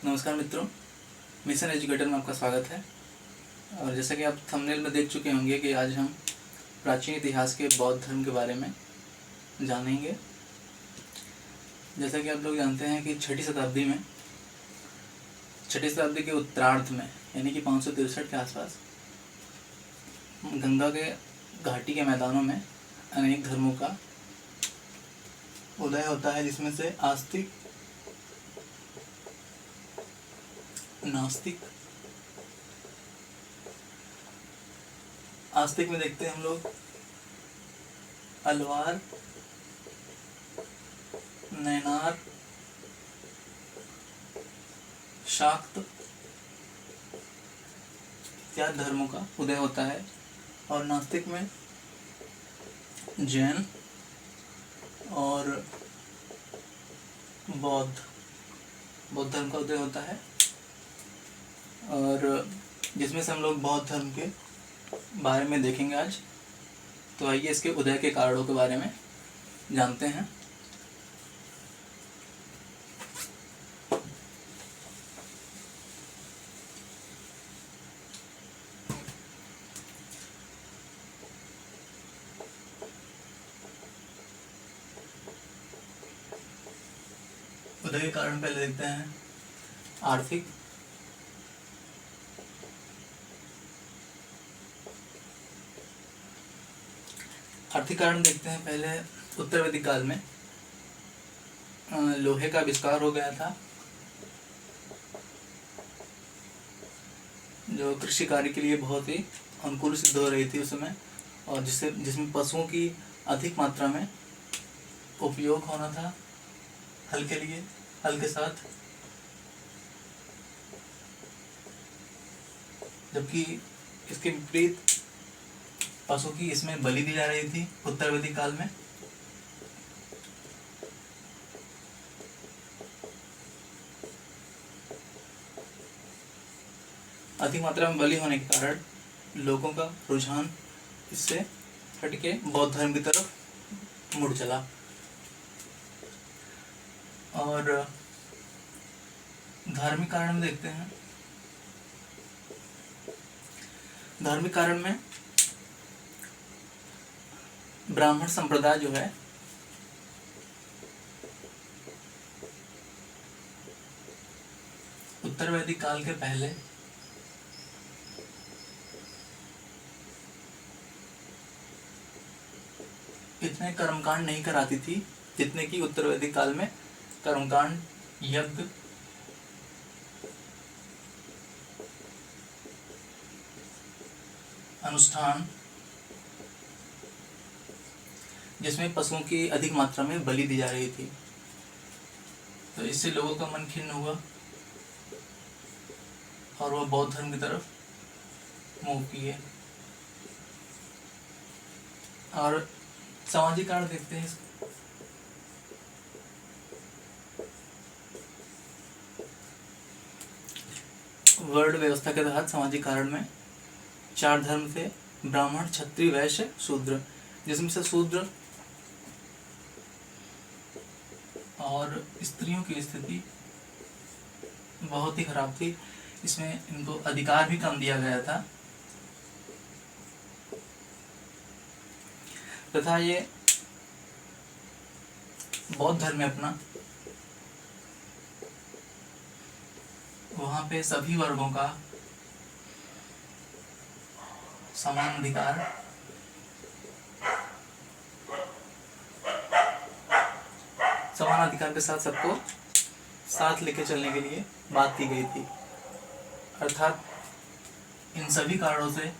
नमस्कार मित्रों, mission educator में आपका स्वागत है। और जैसा कि आप थंबनेल में देख चुके होंगे कि आज हम प्राचीन इतिहास के बौद्ध धर्म के बारे में जानेंगे। जैसा कि आप लोग जानते हैं कि छठी शताब्दी के उत्तरार्ध में यानी कि 563 के आसपास गंगा के घाटी के मैदानों में अनेक धर्मों का उदय होता है, जिसमें से आस्तिक, नास्तिक। आस्तिक में देखते हैं हम लोग अलवार, नैनार, शाक्त इत्यादि धर्मों का उदय होता है। और नास्तिक में जैन और बौद्ध धर्म का उदय होता है, और जिसमें से हम लोग बौद्ध धर्म के बारे में देखेंगे आज। तो आइए इसके उदय के कारणों के बारे में जानते हैं। उदय के कारण पहले देखते हैं आर्थिक। आर्थिक कारण देखते हैं पहले उत्तर वैदिक काल में लोहे का आविष्कार हो गया था, जो कृषि कार्य के लिए बहुत ही अनुकूल सिद्ध हो रही थी उस समय, और जिसमें पशुओं की अधिक मात्रा में उपयोग होना था हल के साथ। जबकि इसके विपरीत पशु की इसमें बलि दी जा रही थी उत्तर वैदिक काल में। अधिक मात्रा में बलि होने के कारण लोगों का रुझान इससे हटके बौद्ध धर्म की तरफ मुड़ चला। और धार्मिक कारण में देखते हैं। धार्मिक कारण में ब्राह्मण संप्रदाय जो है उत्तर वैदिक काल के पहले इतने कर्मकांड नहीं कराती थी जितने कि उत्तर वैदिक काल में कर्मकांड, यज्ञ, अनुष्ठान, जिसमें पशुओं की अधिक मात्रा में बलि दी जा रही थी। तो इससे लोगों का मन खिन्न हुआ और वह बौद्ध धर्म की तरफ मूव किए। और सामाजिक कारण देखते हैं। वर्ण व्यवस्था के तहत सामाजिक कारण में 4 धर्म थे: ब्राह्मण, क्षत्रिय, वैश्य, शूद्र। जिसमें से शूद्र और स्त्रियों की स्थिति बहुत ही खराब थी। इसमें इनको अधिकार भी कम दिया गया था तथा ये बौद्ध धर्म में अपना वहां पे सभी वर्गों का समान अधिकार के साथ सबको साथ लेके चलने के लिए बात की गई थी। अर्थात इन सभी कारणों से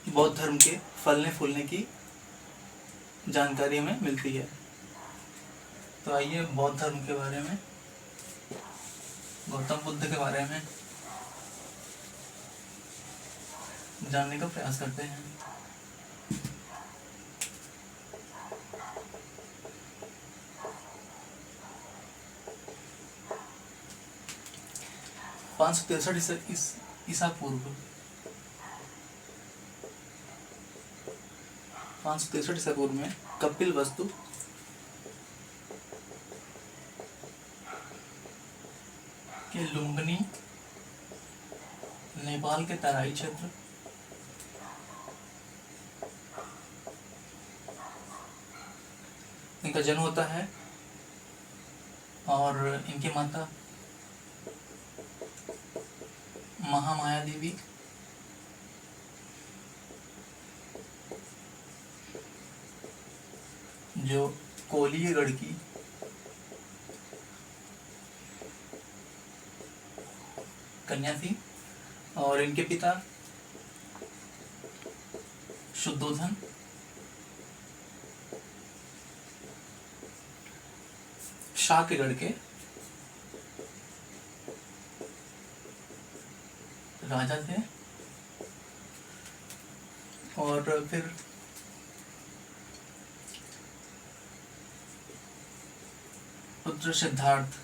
बौद्ध धर्म के फलने फूलने की जानकारी हमें मिलती है। तो आइए बौद्ध धर्म के बारे में, गौतम बुद्ध के बारे में जानने का प्रयास करते हैं। ईसा पूर्व 563 ईसा पूर्व में कपिल वस्तु ये लुम्बिनी नेपाल के तराई क्षेत्र, इनका जन्म होता है और इनकी माता महामाया देवी जो कोलीगढ़ की कन्या थी, और इनके पिता शुद्धोधन शाक्यगढ़ के राजा थे। और फिर पुत्र सिद्धार्थ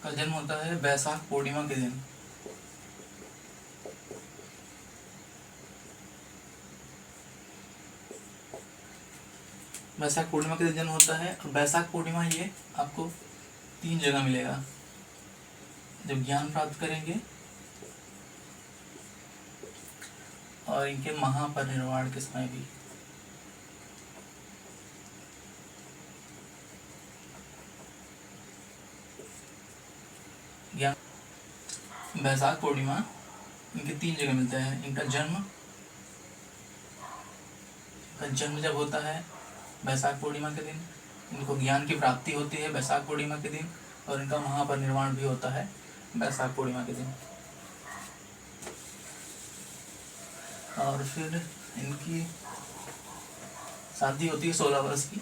का जन्म होता है वैशाख पूर्णिमा के दिन। वैशाख पूर्णिमा के दिन जन्म होता है। और वैशाख पूर्णिमा ये आपको 3 जगह मिलेगा, जब ज्ञान प्राप्त करेंगे और इनके महापरिनिर्वाण के समय भी। ज्ञान वैशाख पूर्णिमा इनके 3 जगह मिलते हैं। इनका जन्म जब होता है वैशाख पूर्णिमा के दिन, इनको ज्ञान की प्राप्ति होती है वैशाख पूर्णिमा के दिन, और इनका महापरिनिर्वाण भी होता है वैशाख पूर्णिमा के दिन। और फिर इनकी शादी होती है 16 वर्ष की।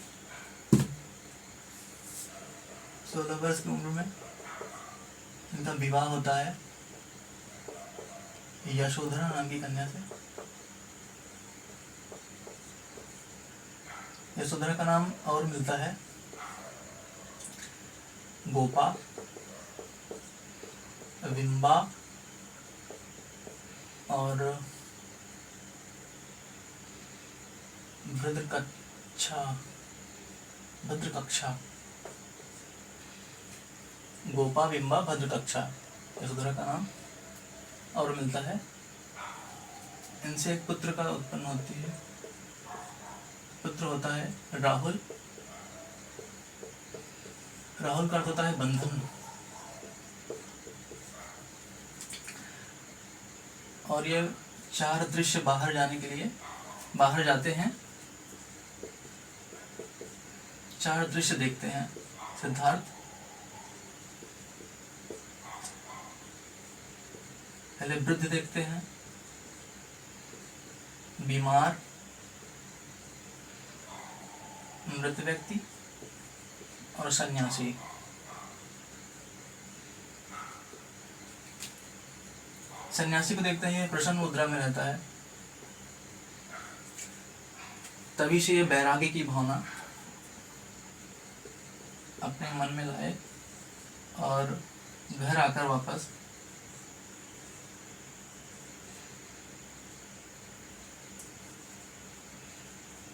16 वर्ष की उम्र में इनका विवाह होता है यशोधरा नाम की कन्या से। यशोधरा का नाम और मिलता है गोपा, विम्बा और भद्रकक्षा। गोपा, विम्बा, भद्रकक्षा यशोधरा का नाम और मिलता है। इनसे एक पुत्र का उत्पन्न होती है, पुत्र होता है राहुल। राहुल का अर्थ होता है बंधन। और ये 4 दृश्य बाहर जाने के लिए बाहर जाते हैं, 4 दृश्य देखते हैं सिद्धार्थ। पहले वृद्ध देखते हैं, बीमार, मृत व्यक्ति और सन्यासी। सन्यासी को देखते हैं प्रसन्न मुद्रा में रहता है, तभी से ये वैराग्य की भावना अपने मन में लाए और घर आकर वापस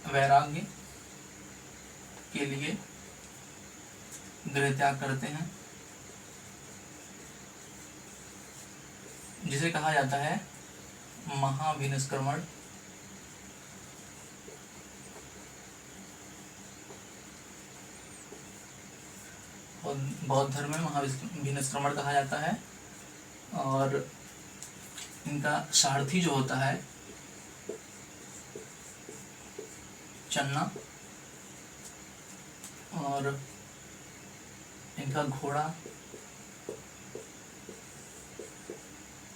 वैराग्य के लिए गृह त्याग करते हैं, जिसे कहा जाता है महाविनिष्क्रमण। और बौद्ध धर्म में महाविनिष्क्रमण कहा जाता है। और इनका सारथी जो होता है चन्ना, और इनका घोड़ा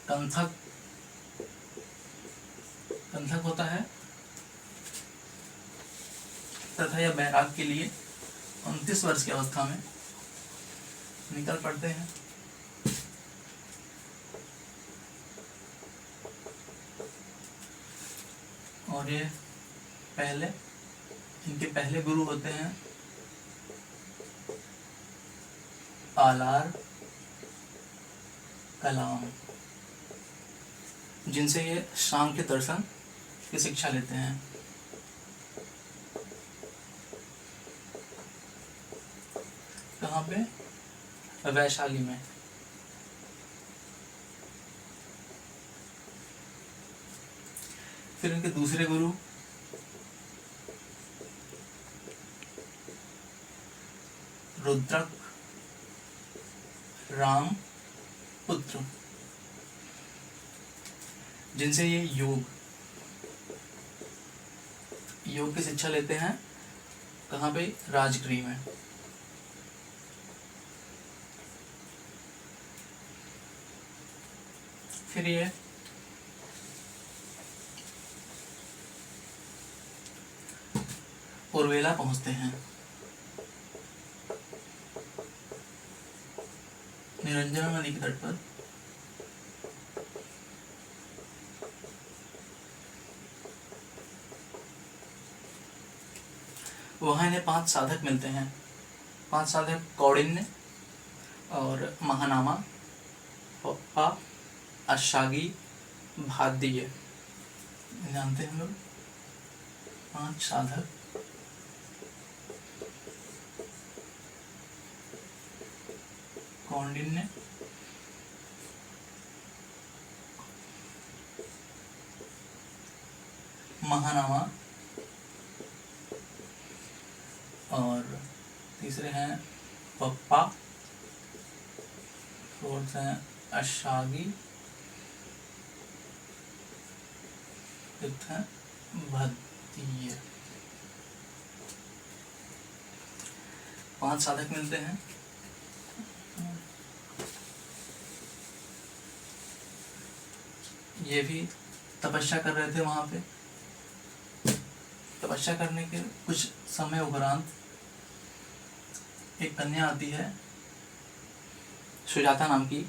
कंथक होता है। तथा यह बैराग के लिए 29 वर्ष की अवस्था में निकल पड़ते हैं। और ये इनके पहले गुरु होते हैं आलार कलाम, जिनसे ये शाम के दर्शन की शिक्षा लेते हैं। कहाँ पे? वैशाली में। फिर इनके दूसरे गुरु रुद्रक राम पुत्र, जिनसे ये योग की शिक्षा लेते हैं। कहाँ पे? राजगृह में। फिर ये उर्वेला पहुंचते हैं, निरंजना नदी के तट पर। वहां इन्हें 5 साधक मिलते हैं। 5 साधक कौंडिन्य और महानामा, पप्पा, अशागी, भाद्य, जानते हैं हम लोग। 5 साधक कौंडिन्य, महानामा और तीसरे हैं पप्पा, फोर्थ हैं अशागी, फिफ्थ है भद्य। 5 साधक मिलते हैं। ये भी तपस्या कर रहे थे वहां पे। तपस्या करने के कुछ समय उपरांत एक कन्या आती है, सुजाता नाम की,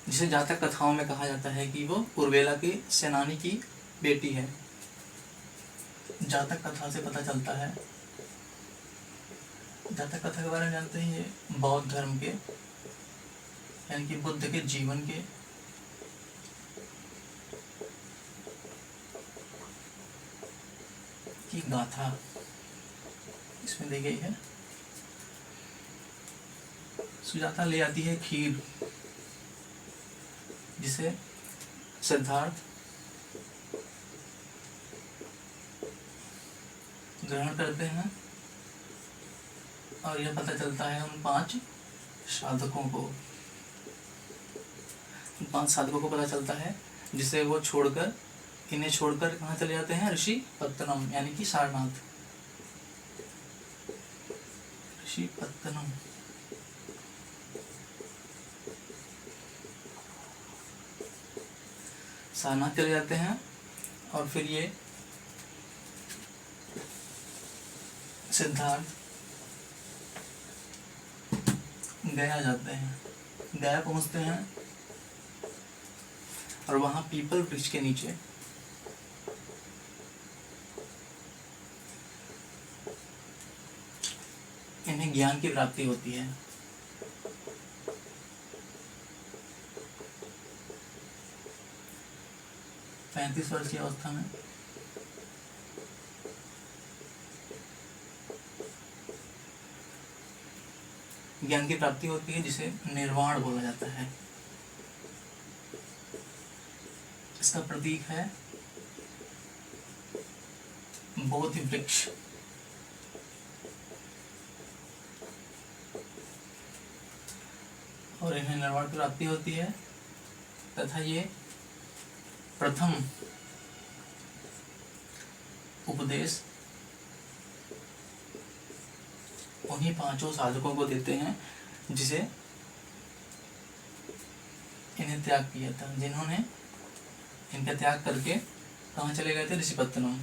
जिसे जातक कथाओं में कहा जाता है कि वो उर्वेला के सेनानी की बेटी है। जातक कथा से पता चलता है, जातक कथा के बारे में जानते हैं, ये बौद्ध धर्म के यानी कि बुद्ध के जीवन के की गाथा इसमें दी गई है। सुजाता ले आती है खीर, जिसे सिद्धार्थ ग्रहण करते हैं और यह पता चलता है उन 5 साधकों को। उन 5 साधकों को पता चलता है, जिसे वो छोड़कर, इन्हें छोड़कर कहाँ चले जाते हैं? ऋषिपत्तनम यानी कि सारनाथ। ऋषिपत्तनम सारनाथ चले जाते हैं और फिर ये सिद्धार्थ गया जाते हैं। गया पहुंचते हैं और वहां पीपल वृक्ष के नीचे इन्हें ज्ञान की प्राप्ति होती है। पैंतीस वर्ष की अवस्था में ज्ञान की प्राप्ति होती है, जिसे निर्वाण बोला जाता है। इसका प्रतीक है बोधि वृक्ष। और इन्हें निर्वाण की प्राप्ति होती है तथा ये प्रथम उपदेश उन्हीं 5 साधकों को देते हैं, जिसे इन्हें त्याग किया था, जिन्होंने इनका त्याग करके कहाँ चले गए थे? ऋषिपत्तनम।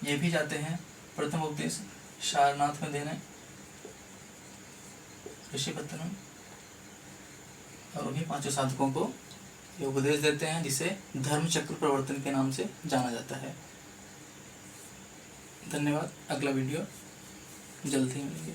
ये भी जाते हैं प्रथम उपदेश सारनाथ में देने, ऋषिपत्तनम, और उन्हीं 5 साधकों को ये उपदेश देते हैं, जिसे धर्म चक्र प्रवर्तन के नाम से जाना जाता है। धन्यवाद। अगला वीडियो जल्द ही मिलेंगे।